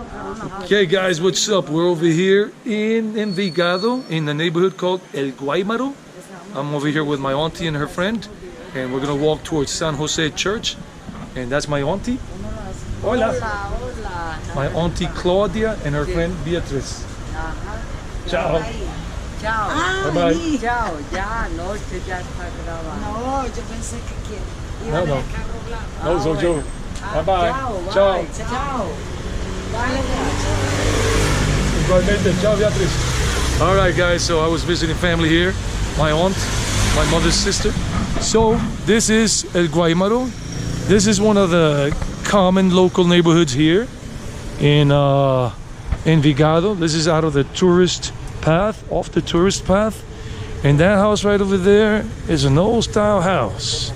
Okay guys, what's up? We're over here in Envigado in the neighborhood called El Guaimaro. I'm over here with my auntie and her friend, and we're gonna walk towards San Jose Church. And that's my auntie. Hola. Hola. My auntie Claudia and her friend Beatriz. Ciao. Chao. Bye bye. Chao. Ya, noche ya está grabando. No, yo pensé que No, no. No, soy yo. Bye bye. Chao. Ciao. Bye. Chao. Igualmente. Ciao, Beatriz. All right, guys. So I was visiting family here. My aunt, my mother's sister. So this is El Guaimaro. This is one of the common local neighborhoods here in Envigado. This is out of the tourist path, off the tourist path. And that house right over there is an old style house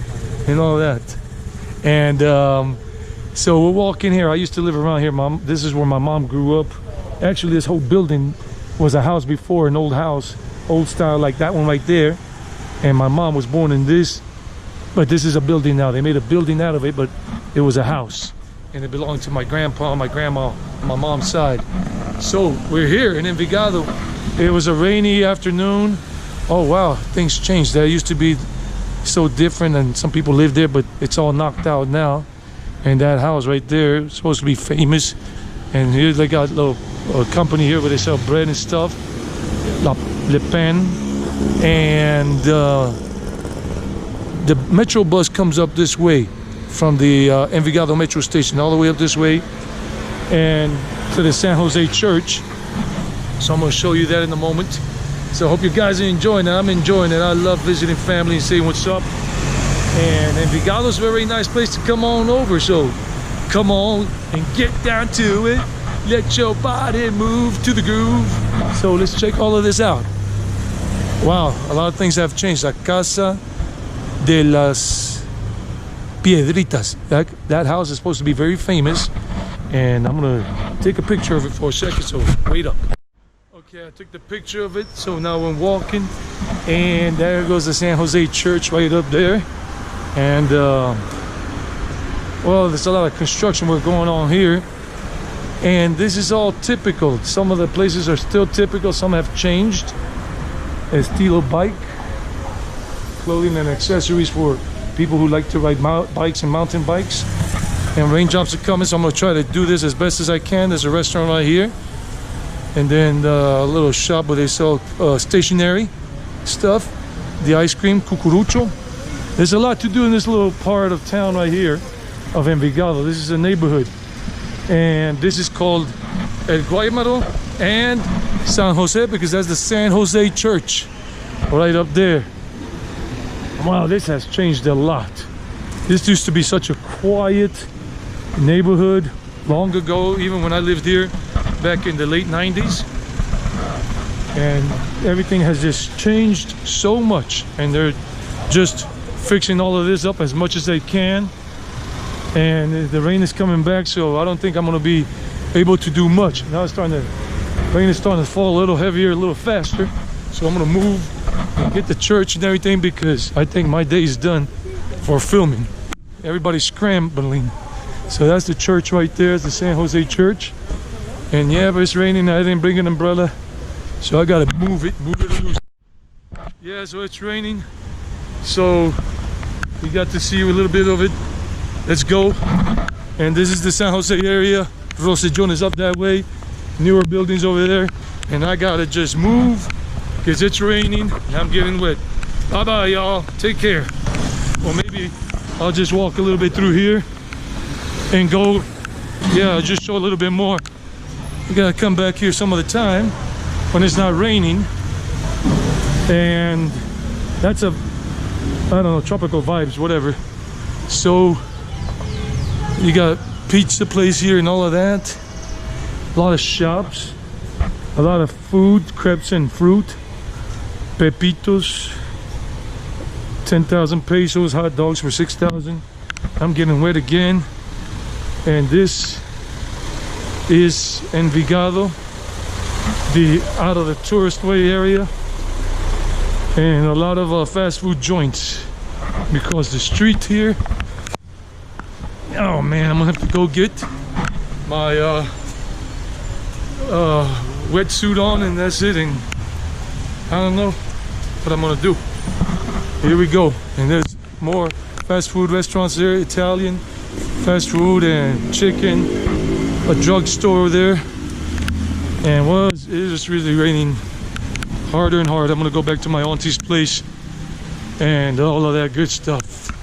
and all that. And so we're walking here. I used to live around here, Mom. This is where my mom grew up. Actually, this whole building was a house before, an old house, old style like that one right there. And my mom was born in this, but this is a building now. They made a building out of it, but it was a house. And it belonged to my grandpa, my grandma, on my mom's side. So we're here in Envigado. It was a rainy afternoon. Oh wow, things changed. That used to be so different, and some people lived there, but it's all knocked out now. And that house right there is supposed to be famous. And here they got a little company here where they sell bread and stuff. Le Pen. And the metro bus comes up this way from the Envigado metro station, all the way up this way and to the San Jose Church. So I'm going to show you that in a moment. So I hope you guys are enjoying it. I'm enjoying it. I love visiting family and saying what's up. And Envigado's a very nice place to come on over. So come on and get down to it. Let your body move to the groove. So let's check all of this out. Wow, a lot of things have changed. La Casa de las Piedritas. That house is supposed to be very famous. And I'm going to take a picture of it for a second, so wait up. Okay, I took the picture of it, so now I'm walking. And there goes the San Jose Church right up there. And, well, there's a lot of construction work going on here. And this is all typical. Some of the places are still typical, some have changed. Estilo bike, clothing and accessories for people who like to ride bikes and mountain bikes. And raindrops are coming, so I'm going to try to do this as best as I can. There's a restaurant right here. And then a little shop where they sell stationery stuff. The ice cream, cucurucho. There's a lot to do in this little part of town right here of Envigado. This is a neighborhood. And this is called El Guaimaro and San Jose, because that's the San Jose Church right up there. Wow, this has changed a lot. This used to be such a quiet neighborhood long ago, even when I lived here back in the late 90s. And everything has just changed so much, and they're just fixing all of this up as much as they can. And the rain is coming back, so I don't think I'm going to be able to do much. Now it's starting to, rain is starting to fall a little heavier, a little faster. So I'm going to move and get the church and everything, because I think my day is done for filming. Everybody's scrambling. So that's the church right there. It's the San Jose Church. And yeah, but it's raining. I didn't bring an umbrella, so I got to move it loose. Yeah, so it's raining. So we got to see a little bit of it. Let's go. And this is the San Jose area. Rosellón is up that way. Newer buildings over there. And I gotta just move because it's raining and I'm getting wet. Bye bye, y'all. Take care. Or maybe I'll just walk a little bit through here and go. Yeah, I'll just show a little bit more. You gotta come back here some of the time when it's not raining. And that's a, I don't know, tropical vibes, whatever. So you got pizza place here and all of that. A lot of shops, a lot of food, crepes and fruit, pepitos, 10,000 pesos, hot dogs for 6,000. I'm getting wet again. And this is Envigado, the out of the tourist way area, and a lot of fast food joints, because the street here, oh man, I'm gonna have to go get my wetsuit on and that's it, and I don't know what I'm gonna do. Here we go, and there's more fast food restaurants there, Italian fast food and chicken, a drugstore there, and it is just really raining harder and harder. I'm gonna go back to my auntie's place and all of that good stuff.